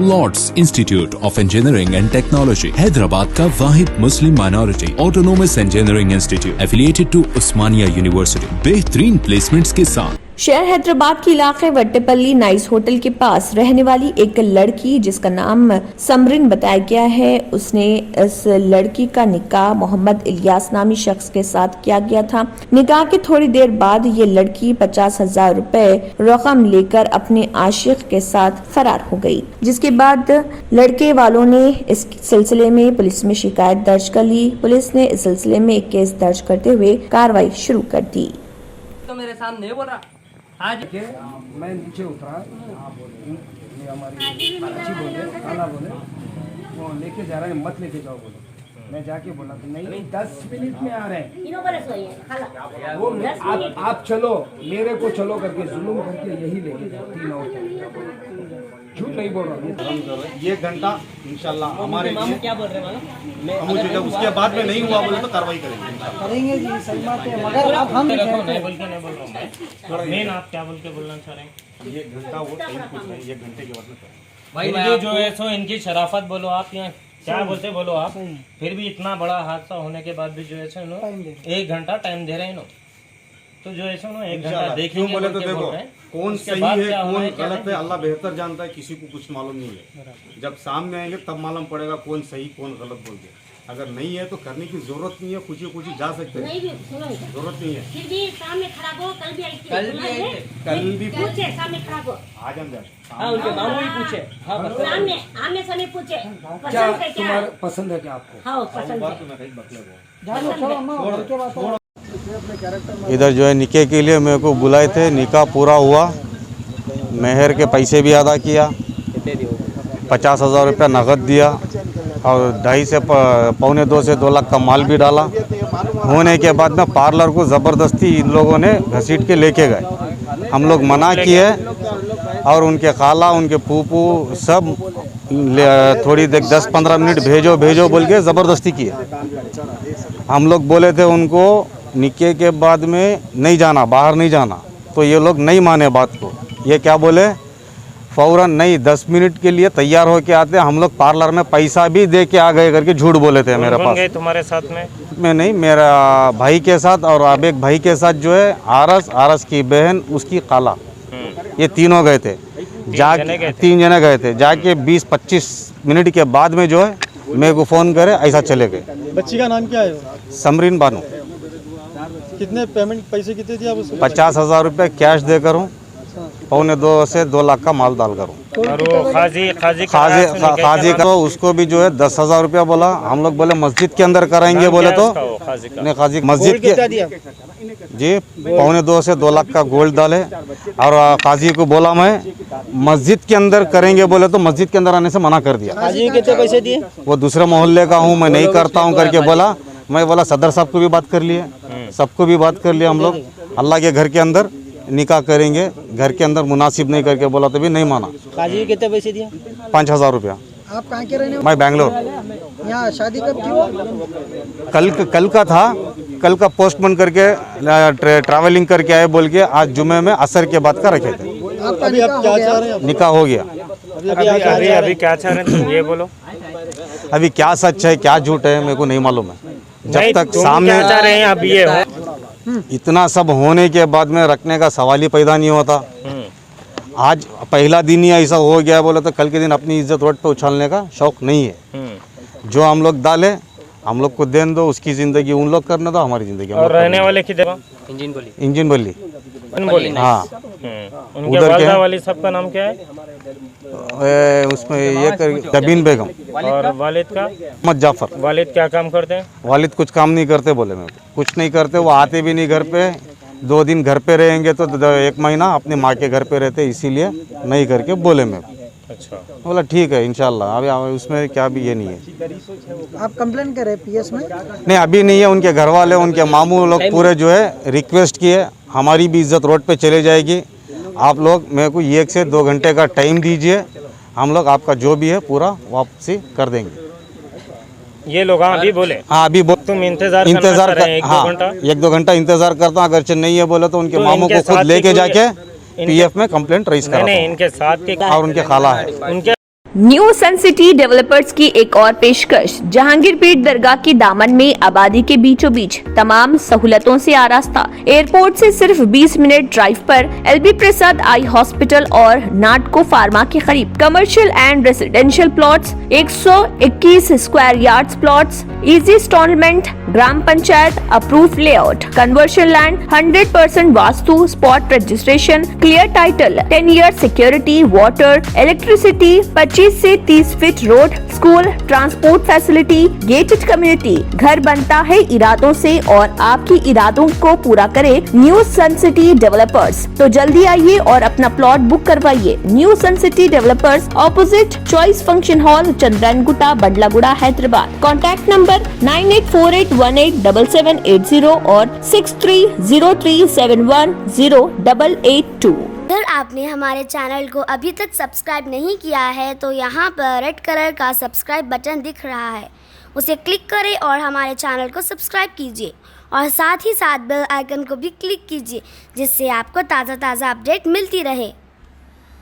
Lord's institute of engineering and technology Hyderabad का वाहिद Muslim minority autonomous engineering institute affiliated to Osmania university बेहतरीन placements के साथ। शहर हैदराबाद के इलाके वट्टेपल्ली नाइस होटल के पास रहने वाली एक लड़की जिसका नाम समरिन बताया गया है, उसने इस लड़की का निकाह मोहम्मद इलियास नामी शख्स के साथ किया गया था। निकाह के थोड़ी देर बाद ये लड़की 50,000 रुपए रकम लेकर अपने आशिक के साथ फरार हो गई, जिसके बाद लड़के वालों ने इस सिलसिले में पुलिस में शिकायत दर्ज कर ली। पुलिस ने इस सिलसिले में एक केस दर्ज करते हुए कार्रवाई शुरू कर दी। तो मेरे सामने बोल रहा आज मैं नीचे उतरा, आप बोले ये हमारी अच्छी बोले खाना बोले वो लेके जा रहे हैं, मत लेके जाओ बोले। मैं जाके बोला तो नहीं 10 मिनट में आ रहे हैं वो आप चलो मेरे को चलो करके जुल्म करके यही लेके जाओ। 3 और झूठ नहीं बोल रहा, ये घंटा इंशाल्लाह हमारे लिए क्या बोल रहे हैं हम मुझे जब उसके बाद में नहीं हुआ बोले तो कार्रवाई करेंगे जी सही बात है, मगर अब हम नहीं बोल रहा हूँ मेन आप क्या बोल के बोलना चाह रहे हैं? ये घंटा वो टाइम पूछ रहे हैं, 1 घंटे के बाद में भाई ये जो है सो इनकी शराफत बोलो आप, यहाँ क्या बोलते बोलो आप, फिर भी इतना बड़ा हादसा होने के बाद भी जो है सो 1 घंटा टाइम दे रहे हैं, तो जो है सो 1 घंटा देखेंगे बोले तो देखो कौन सही है कौन गलत है अल्लाह बेहतर जानता है, किसी को कुछ मालूम नहीं है। जब सामने आएंगे तब मालूम पड़ेगा कौन सही कौन गलत बोल के। अगर नहीं है तो करने की जरूरत नहीं है, कुछ जा सकते हैं, जरूरत नहीं है। फिर भी सामने खड़ा हो, कल भी आई थी, कल भी पूछे सामने खड़ा हो, आ जाए हाँ उनके मामू ही पूछे, हाँ सामने आमने सामने पूछे क्या पसंद है क्या? तुम्हारा पसंद है क्या आपको? हाँ पसंद है। इधर जो है निकाह के लिए मेरे को बुलाए थे, निकाह पूरा हुआ, मेहर के पैसे भी अदा किया, 50,000 रुपया नगद दिया और 2.5 से 1.25 से 2 लाख का माल भी डाला। होने के बाद में पार्लर को ज़बरदस्ती इन लोगों ने घसीट के लेके गए। हम लोग मना किए और उनके खाला उनके फूफू सब थोड़ी देर 10-15 मिनट भेजो बोल के ज़बरदस्ती किए। हम लोग बोले थे उनको निकाह के बाद में नहीं जाना, बाहर नहीं जाना, तो ये लोग नहीं माने बात को। ये क्या बोले फ़ौरन नहीं 10 मिनट के लिए तैयार होके आते, हम लोग पार्लर में पैसा भी दे के आ गए करके झूठ बोले थे मेरे पास। तुम्हारे साथ में नहीं, मेरा भाई के साथ और अब एक भाई के साथ जो है आरस की बहन उसकी खाला, ये तीनों गए थे। 3 जने गए थे। जाके 20-25 मिनट के बाद में जो है मेरे को फ़ोन करे ऐसा चले गए। बच्ची का नाम क्या है? समरीन बानो। कितने पेमेंट पैसे कितने दिए आप उसको? 50,000 रुपये कैश देकर हूँ, 1.25 से 2 लाख का माल डाल कर हूँ। और वो खाजी का तो उसको भी जो है 10,000 रुपया बोला। हम लोग बोले मस्जिद के अंदर कराएंगे बोले तो नहीं, खाजी मस्जिद के जी 1.25 से 2 लाख का गोल्ड डाले और काजी को बोला मैं मस्जिद के अंदर करेंगे बोले तो मस्जिद के अंदर आने से मना कर दिया। काजी कितने पैसे दिए? वो दूसरे मोहल्ले का हूँ, मैं नहीं करता हूँ करके बोला। मैं बोला सदर साहब को भी बात कर लिए, सबको भी बात कर लिया। हम लोग अल्लाह के घर के अंदर निकाह करेंगे, घर के अंदर मुनासिब नहीं करके बोला तो भी नहीं माना। काजी कितने पैसे दिए? 5,000 रुपया। आप कहाँ के रहने? मैं बेंगलोर। यहाँ शादी कब की? कल का था, कल का पोस्टपोन करके ट्रैवलिंग करके आए बोल के आज जुमे में असर के बाद का रखे थे। अभी आप क्या चाह रहे हैं? निकाह हो गया। अभी क्या चाह रहे हैं तुम ये बोलो? अभी क्या सच है क्या झूठ है मेरे को नहीं मालूम है। जब तक सामने क्या चाह रहे हैं अब ये हो? इतना सब होने के बाद में रखने का सवाल ही पैदा नहीं होता। आज पहला दिन ही ऐसा हो गया बोले तो कल के दिन अपनी इज्जत रोड पे उछालने का शौक नहीं है। जो हम लोग डाले हम लोग को देन दो, उसकी ज़िंदगी उन लोग करने दो, हमारी ज़िंदगी। और रहने वाले की जगह इंजन बल्ली हाँ। उनके वालिदा वाली सबका नाम क्या है? उसमें ये कबीन बेगम। और वालिद का? मोहम्मद जाफर। वालिद क्या काम करते हैं? वालिद कुछ काम नहीं करते बोले, मैं कुछ नहीं करते, वो आते भी नहीं घर पे। 2 दिन घर पे रहेंगे तो 1 महीना अपनी माँ के घर पे रहते, इसीलिए नहीं करके बोले मैं। अच्छा, बोला ठीक है इंशाल्लाह। अभी उसमें क्या भी ये नहीं है। आप कंप्लेन करे पीएस में? नहीं अभी नहीं है। उनके घर वाले उनके मामू लोग पूरे जो है रिक्वेस्ट किए, हमारी भी इज्जत रोड पे चले जाएगी, आप लोग मेरे को 1 से 2 घंटे का टाइम दीजिए, हम लोग आपका जो भी है पूरा वापसी कर देंगे। ये लोग अभी बोले? हाँ अभी तुम इंतजार कर हाँ 1-2 घंटा इंतजार करता हूँ। अगर नहीं है बोले तो उनके मामू को खुद लेके जाके पीएफ में कंप्लेंट रजिस्टर नहीं इनके साथ के और उनके खाला है। उनके न्यू सन सिटी डेवलपर्स की एक और पेशकश। जहांगीर पीर दरगाह के दामन में आबादी के बीचों बीच तमाम सहूलतों से आरास्ता, एयरपोर्ट से सिर्फ 20 मिनट ड्राइव पर LB प्रसाद आई हॉस्पिटल और नाटको फार्मा के करीब commercial and residential plots, 121 square yards plots, easy instalment, gram panchayat approve layout, conversion land, 100% vastu, spot registration, clear title, 10 year security, water, electricity, 25 से 30 feet road, school, transport facility, gated community. घर बनता है इरादों से और आपकी इरादों को पूरा करे न्यू सन सिटी डेवलपर्स। तो जल्दी आइए और अपना प्लॉट बुक करवाइए। New sun city developers, opposite choice function hall, Chandrayangutta, Badlaguda, Hyderabad. Contact number 9848187780 और 6303710882। अगर आपने हमारे चैनल को अभी तक सब्सक्राइब नहीं किया है तो यहाँ पर रेड कलर का सब्सक्राइब बटन दिख रहा है, उसे क्लिक करें और हमारे चैनल को सब्सक्राइब कीजिए और साथ ही साथ बेल आइकन को भी क्लिक कीजिए, जिससे आपको ताज़ा अपडेट मिलती रहे।